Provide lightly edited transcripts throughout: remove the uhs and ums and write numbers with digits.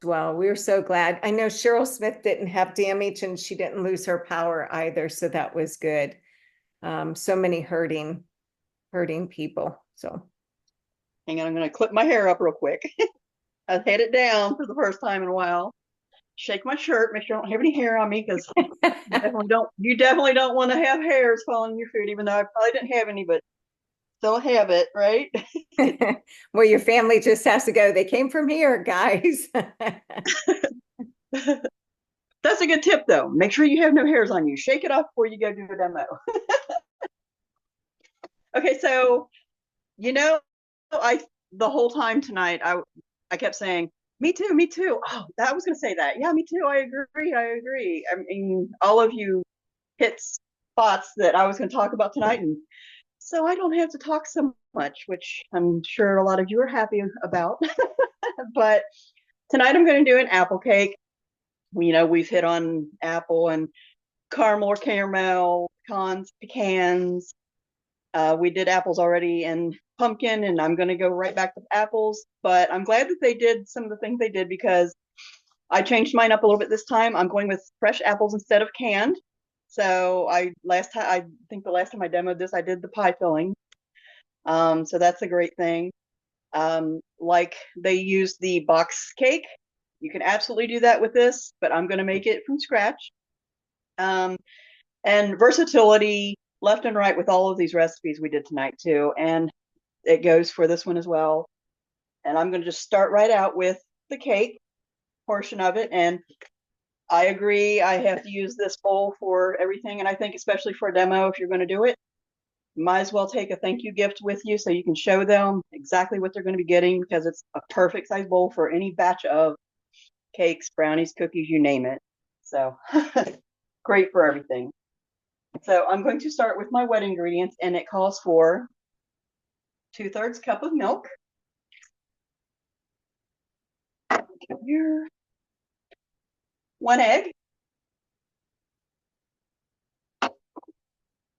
well. We were so glad. I know Cheryl Smith didn't have damage and she didn't lose her power either, so that was good. So many hurting people. So Hang on, I'm going to clip my hair up real quick. I've had it down for the first time in a while. Shake my shirt, make sure I don't have any hair on me because you definitely don't want to have hairs falling in your food, even though I probably didn't have any, but still have it, right? well, your family just has to go. They came from here, guys. That's a good tip though. Make sure you have no hairs on you. Shake it off before you go do a demo. Okay, so you know, I the whole time tonight I kept saying, "Me too, me too." Oh, I was going to say that. Yeah, me too. I agree. I agree. I mean, all of you hit spots that I was going to talk about tonight, and so I don't have to talk so much, which I'm sure a lot of you are happy about. But tonight I'm going to do an apple cake. You know, we've hit on apple and caramel or caramel, pecans. We did apples already and pumpkin, and I'm going to go right back to apples. But I'm glad that they did some of the things they did because I changed mine up a little bit this time. I'm going with fresh apples instead of canned. So I think the last time I demoed this, I did the pie filling. So that's a great thing. Like they use the box cake. You can absolutely do that with this, but I'm going to make it from scratch. Um, and versatility left and right with all of these recipes we did tonight too. And it goes for this one as well. And I'm going to just start right out with the cake portion of it. And I agree, I have to use this bowl for everything. And I think especially for a demo, if you're going to do it, might as well take a thank you gift with you so you can show them exactly what they're going to be getting because it's a perfect size bowl for any batch of cakes, brownies, cookies, you name it. So great for everything. So I'm going to start with my wet ingredients, and it calls for 2/3 cup of milk. Here, 1 egg,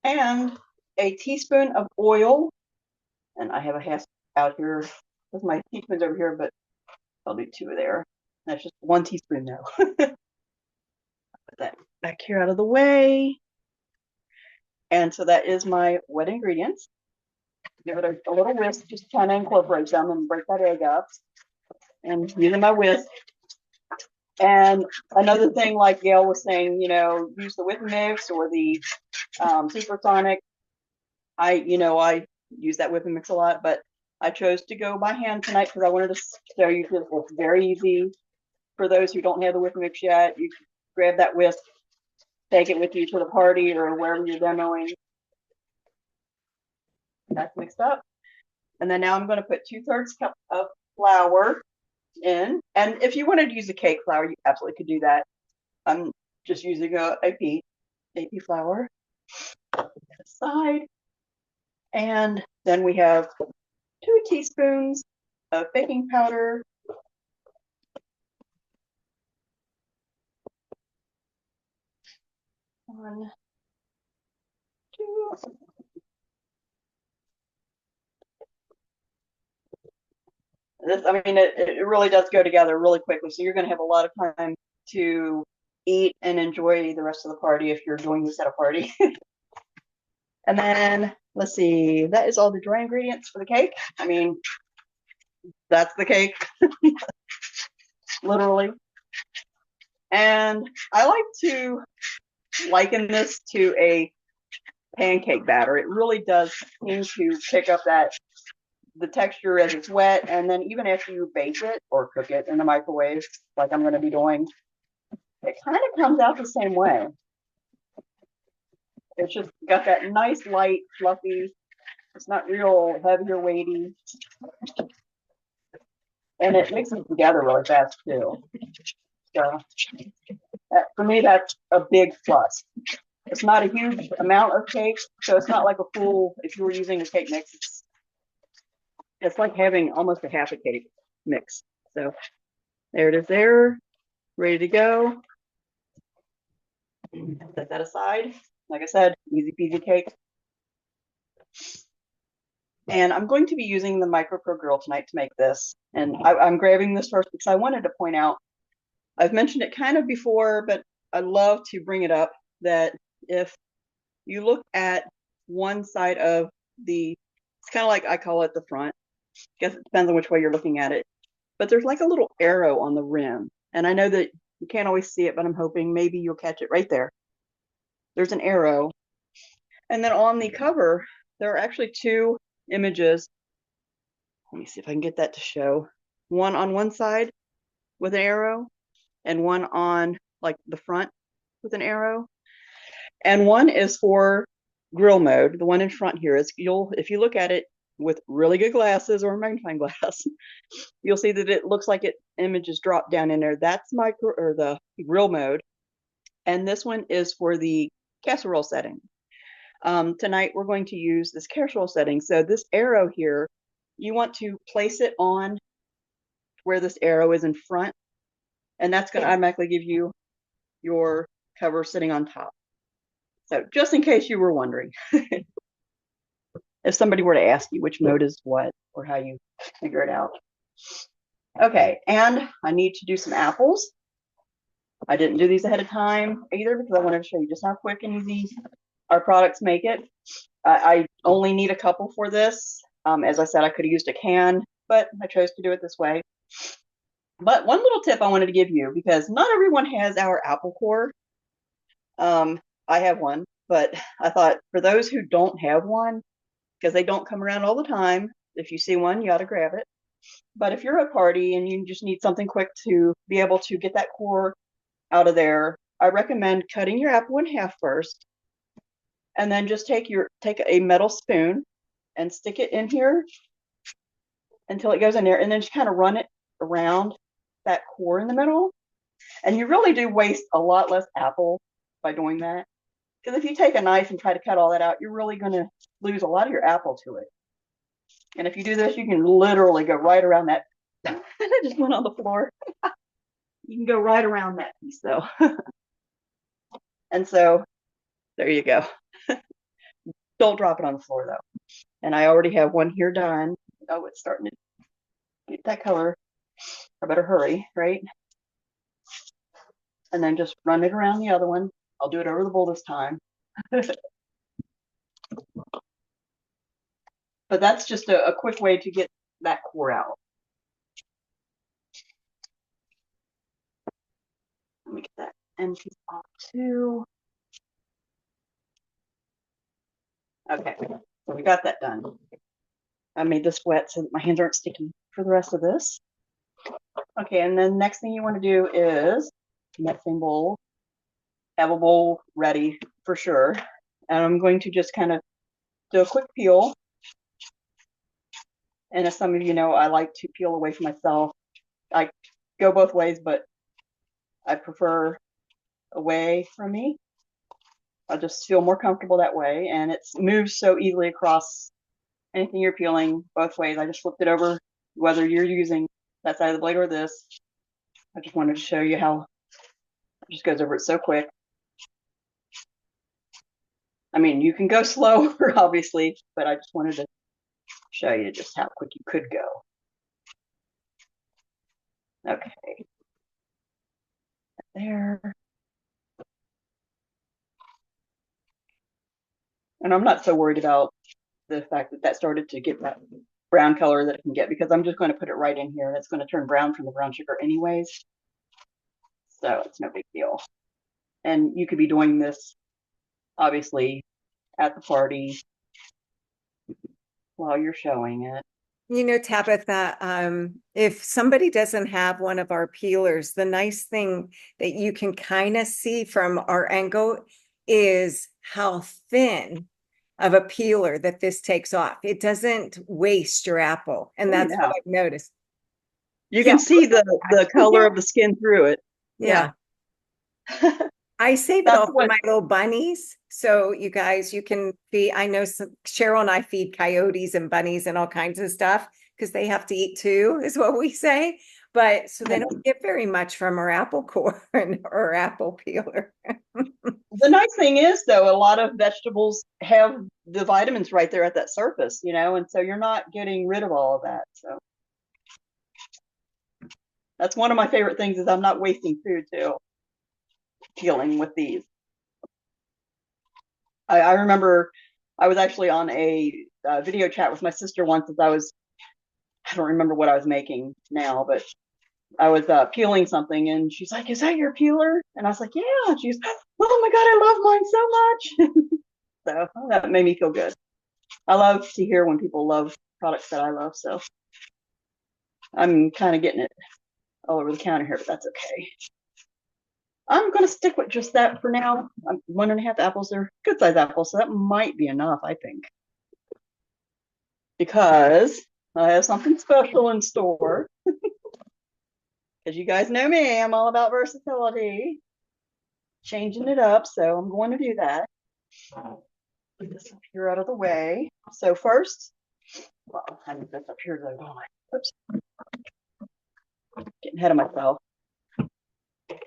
and a teaspoon of oil. And I have a half out here with my teaspoons over here, but I'll do 2 there. That's just 1 teaspoon now. Put that back here out of the way. And so that is my wet ingredients. Give it a little whisk, just kind of incorporate them and break that egg up. And using my whisk. And another thing, like Gail was saying, you know, use the whip mix or the supersonic. I use that whip mix a lot, but I chose to go by hand tonight because I wanted to show you that it's very easy for those who don't have the whip mix yet. You grab that whisk, take it with you to the party or wherever you're demoing. That's mixed up. And then now I'm going to put 2/3 cup of flour in. And if you wanted to use a cake flour, you absolutely could do that. I'm just using a AP flour aside. And then we have 2 teaspoons of baking powder. One, two. It really does go together really quickly. So you're going to have a lot of time to eat and enjoy the rest of the party if you're doing this at a party. And then let's see, that is all the dry ingredients for the cake. I mean, that's the cake, literally. And I like to liken this to a pancake batter. It really does seem to pick up the texture as it's wet, and then even after you bake it or cook it in the microwave, like I'm going to be doing, it kind of comes out the same way. It's just got that nice, light, fluffy. It's not real heavy or weighty, and it mixes together really fast too. So for me, that's a big plus. It's not a huge amount of cake, so it's not like a full. If you were using a cake mix, it's like having almost a half a cake mix. So there it is there, ready to go. Set that aside. Like I said, easy peasy cake. And I'm going to be using the Micro Pro Grill tonight to make this. And I'm grabbing this first because I wanted to point out I've mentioned it kind of before, but I love to bring it up that if you look at one side of it's kind of like I call it the front. I guess it depends on which way you're looking at it. But there's like a little arrow on the rim. And I know that you can't always see it, but I'm hoping maybe you'll catch it right there. There's an arrow. And then on the cover, there are actually two images. Let me see if I can get that to show. One on one side with an arrow, and one on like the front with an arrow. And one is for grill mode. The one in front here is if you look at it with really good glasses or a magnifying glass, you'll see that it looks like images drop down in there. That's the grill mode. And this one is for the casserole setting. Tonight we're going to use this casserole setting. So this arrow here, you want to place it on where this arrow is in front, and that's going to automatically give you your cover sitting on top. So just in case you were wondering, if somebody were to ask you which mode is what or how you figure it out. Okay, and I need to do some apples. I didn't do these ahead of time either because I wanted to show you just how quick and easy our products make it. I only need a couple for this. As I said, I could have used a can, but I chose to do it this way. But one little tip I wanted to give you, because not everyone has our apple core. I have one, but I thought for those who don't have one, because they don't come around all the time, if you see one, you ought to grab it. But if you're at a party and you just need something quick to be able to get that core out of there, I recommend cutting your apple in half first, and then just take a metal spoon and stick it in here until it goes in there, and then just kind of run it around that core in the middle. And you really do waste a lot less apple by doing that. Because if you take a knife and try to cut all that out, you're really going to lose a lot of your apple to it. And if you do this, you can literally go right around that. It just went on the floor. You can go right around that piece, though. And so there you go. Don't drop it on the floor, though. And I already have one here done. Oh, it's starting to get that color. I better hurry, right? And then just run it around the other one. I'll do it over the bowl this time. But that's just a quick way to get that core out. Let me get that end piece off too. Okay, so we got that done. I made this wet so that my hands aren't sticky for the rest of this. Okay, and then next thing you want to do is, in that same bowl, have a bowl ready for sure. And I'm going to just kind of do a quick peel. And as some of you know, I like to peel away from myself. I go both ways, but I prefer away from me. I just feel more comfortable that way. And it moves so easily across anything you're peeling both ways. I just flipped it over, whether you're using that side of the blade or this. I just wanted to show you how it just goes over it so quick. I mean, you can go slower, obviously, but I just wanted to show you just how quick you could go. Okay. There. And I'm not so worried about the fact that started to get that brown color that it can get, because I'm just going to put it right in here and it's going to turn brown from the brown sugar anyways. So it's no big deal. And you could be doing this, obviously, at the party while you're showing it. You know, Tabitha, if somebody doesn't have one of our peelers, the nice thing that you can kind of see from our angle is how thin of a peeler that this takes off. It doesn't waste your apple. And that's what I've noticed. You can see the color of the skin through it. Yeah. I save it all for my little bunnies. So you guys, you can feed, I know Cheryl and I feed coyotes and bunnies and all kinds of stuff because they have to eat too, is what we say. But so they don't get very much from our apple core or apple peeler. The nice thing is, though, a lot of vegetables have the vitamins right there at that surface, you know, and so you're not getting rid of all of that. So That's one of my favorite things is I'm not wasting food too, peeling with these. I remember I was actually on a video chat with my sister once as I don't remember what I was making now, but I was peeling something and she's like, "Is that your peeler?" And I was like, "Yeah." And she's, "Oh my God, I love mine so much." So that made me feel good. I love to hear when people love products that I love. So I'm kind of getting it all over the counter here, but that's okay. I'm going to stick with just that for now. 1.5 apples are good size apples, so that might be enough, I think. Because I have something special in store. Because you guys know me, I'm all about versatility, changing it up. So I'm going to do that. Put this up here out of the way. So first, well, I need this up here though, don't I? Oops, getting ahead of myself.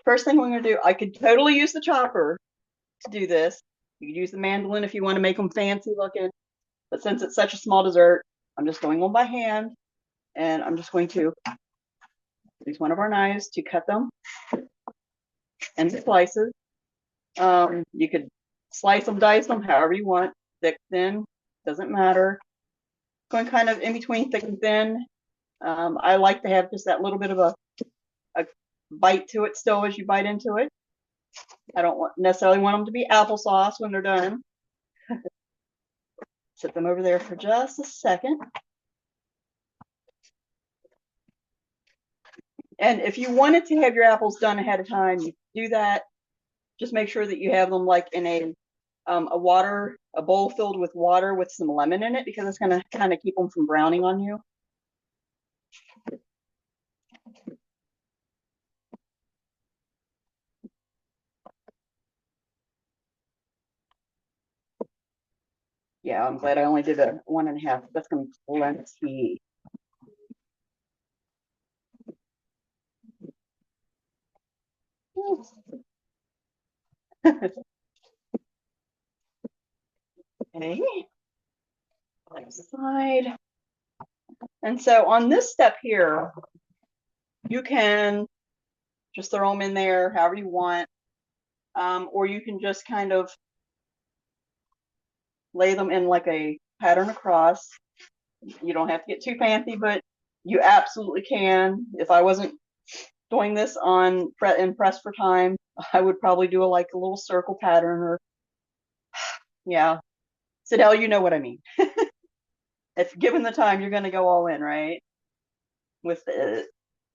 First thing we're going to do, I could totally use the chopper to do this. You could use the mandolin if you want to make them fancy looking. But since it's such a small dessert, I'm just going on by hand. And I'm just going to use one of our knives to cut them into slices. You could slice them, dice them, however you want. Thick, thin, doesn't matter. Going kind of in between thick and thin. I like to have just that little bit of a bite to it still as you bite into it. I don't necessarily want them to be applesauce when they're done. Set them over there for just a second. And if you wanted to have your apples done ahead of time, you do that. Just make sure that you have them like in a bowl filled with water with some lemon in it, because it's going to kind of keep them from browning on you. Yeah, I'm glad I only did a 1.5. That's going to be plenty. Okay, like side. And so on this step here, you can just throw them in there however you want, or you can just kind of lay them in like a pattern across. You don't have to get too fancy, but you absolutely can. If I wasn't doing this on in press for time, I would probably do like a little circle pattern, or yeah. Sidell, you know what I mean. If given the time, you're going to go all in, right? With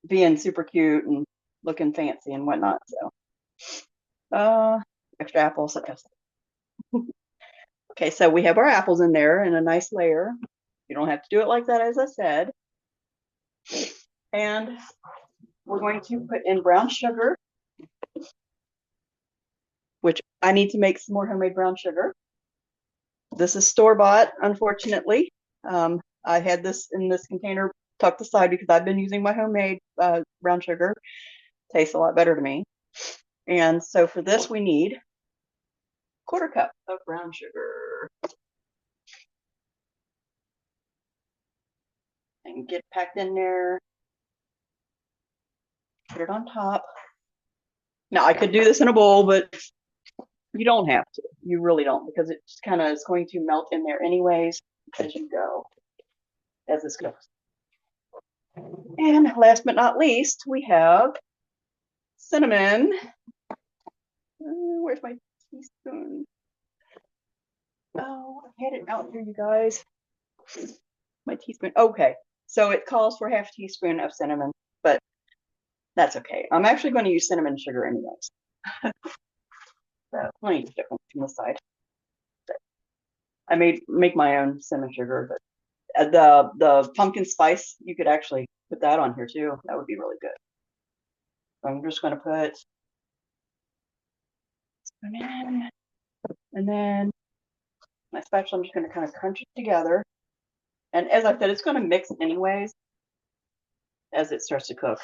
being super cute and looking fancy and whatnot. So, extra apples. Okay, so we have our apples in there in a nice layer. You don't have to do it like that, as I said. And we're going to put in brown sugar, which I need to make some more homemade brown sugar. This is store-bought, unfortunately. I had this in this container tucked aside because I've been using my homemade brown sugar. Tastes a lot better to me. And so for this, we need 1/4 cup of brown sugar. And get packed in there. Put it on top. Now I could do this in a bowl, but you don't have to. You really don't, because it just kind of is going to melt in there anyways as you go, as this goes. And last but not least, we have cinnamon. Where's my teaspoon? Oh, I had it out here, you guys. My teaspoon. Okay, so it calls for half teaspoon of cinnamon, but that's okay. I'm actually going to use cinnamon sugar anyways. So let me just from the side. I make my own cinnamon sugar, but the pumpkin spice, you could actually put that on here too. That would be really good. So I'm just going to put cinnamon, and then my spatula, I'm just going to kind of crunch it together. And as I said, it's going to mix anyways as it starts to cook,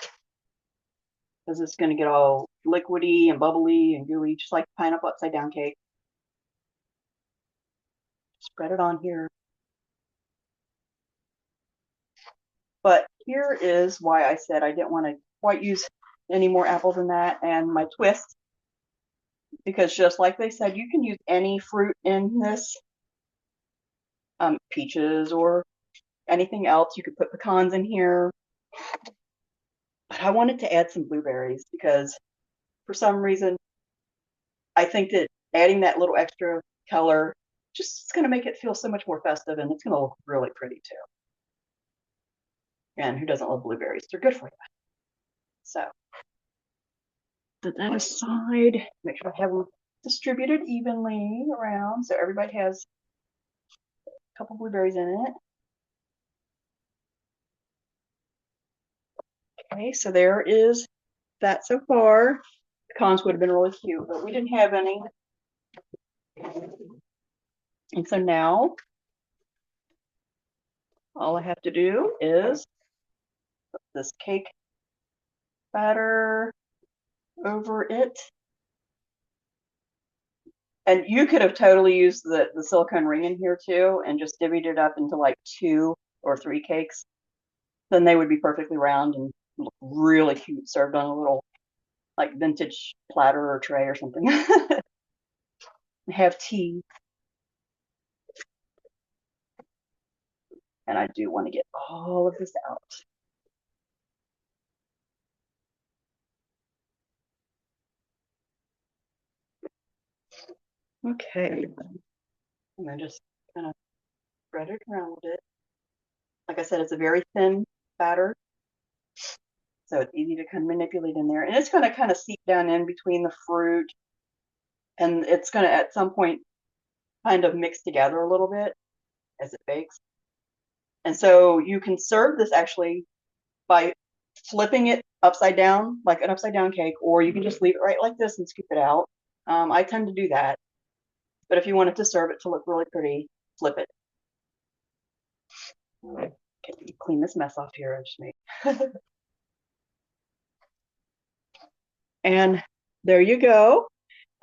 because it's going to get all liquidy and bubbly and gooey, just like pineapple upside down cake. Spread it on here. But here is why I said I didn't want to quite use any more apple than that. And my twist, because just like they said, you can use any fruit in this, peaches or anything else. You could put pecans in here, but I wanted to add some blueberries because for some reason I think that adding that little extra color just is going to make it feel so much more festive, and it's going to look really pretty too. And who doesn't love blueberries? They're good for you. So put that aside. Make sure I have them distributed evenly around so everybody has a couple blueberries in it. Okay, so there is that so far. Pecans would have been really cute, but we didn't have any. And so now all I have to do is put this cake batter over it. And you could have totally used the silicone ring in here too and just divvied it up into like 2 or 3 cakes. Then they would be perfectly round and look really cute served on a little like vintage platter or tray or something. Have tea. And I do want to get all of this out. Okay. And then just kind of spread it around a bit. Like I said, it's a very thin batter, so it's easy to kind of manipulate in there. And it's going to kind of seep down in between the fruit, and it's going to at some point kind of mix together a little bit as it bakes. And so you can serve this actually by flipping it upside down, like an upside down cake, or you can just leave it right like this and scoop it out. I tend to do that. But if you wanted to serve it to look really pretty, flip it. Okay, clean this mess off here I just made. And there you go.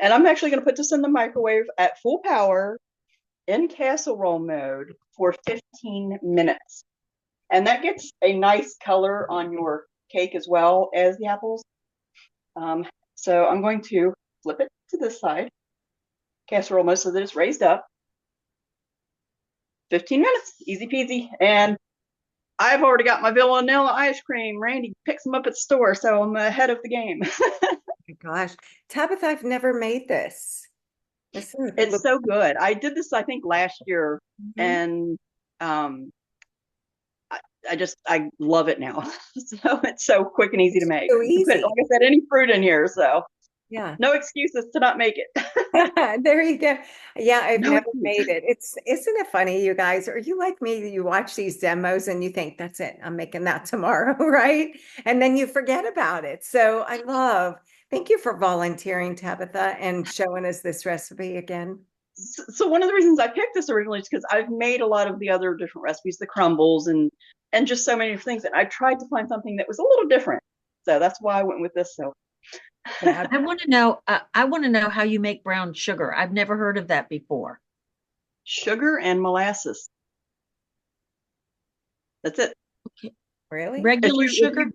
And I'm actually going to put this in the microwave at full power in casserole mode for 15 minutes. And that gets a nice color on your cake as well as the apples. So I'm going to flip it to this side, casserole mode, so that it's raised up. 15 minutes, easy peasy. And I've already got my vanilla ice cream. Randy picks them up at the store, so I'm ahead of the game. Oh my gosh. Tabitha, I've never made this. It's so good. I did this, I think, last year, and I love it now. So it's so quick and easy to make. So easy. Like I said, any fruit in here, so yeah, no excuses to not make it. there you go. Yeah, I've No never excuse. made it. Isn't it funny, you guys? Are you like me? You watch these demos and you think, that's it, I'm making that tomorrow, right? And then you forget about it. So thank you for volunteering, Tabitha, and showing us this recipe again. So one of the reasons I picked this originally is because I've made a lot of the other different recipes, the crumbles and just so many things, and I tried to find something that was a little different. So that's why I went with this. So yeah. I want to know. I want to know how you make brown sugar. I've never heard of that before. Sugar and molasses. That's it. Okay. Really? Regular sugar?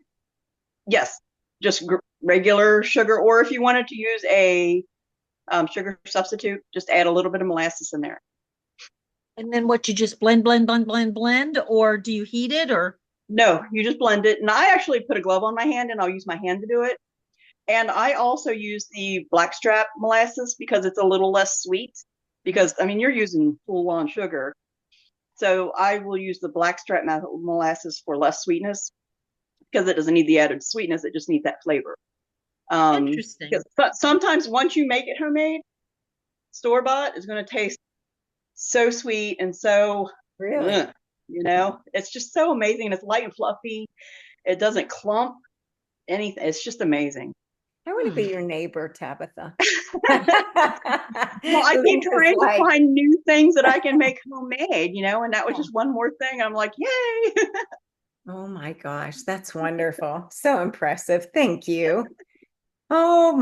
Yes, just regular sugar. Or if you wanted to use a sugar substitute, just add a little bit of molasses in there. And then what, you just blend, or do you heat it or? No, you just blend it. And I actually put a glove on my hand and I'll use my hand to do it. And I also use the blackstrap molasses because it's a little less sweet. Because, I mean, you're using full-on sugar. So I will use the blackstrap molasses for less sweetness because it doesn't need the added sweetness. It just needs that flavor. Interesting. Because sometimes once you make it homemade, store-bought is going to taste so sweet and so, Really? it's just so amazing. It's light and fluffy. It doesn't clump anything. It's just amazing. I want to be your neighbor, Tabitha. Well, I keep trying to find new things that I can make homemade, and that was just one more thing. I'm like, yay. Oh my gosh, that's wonderful. So impressive. Thank you. Oh my.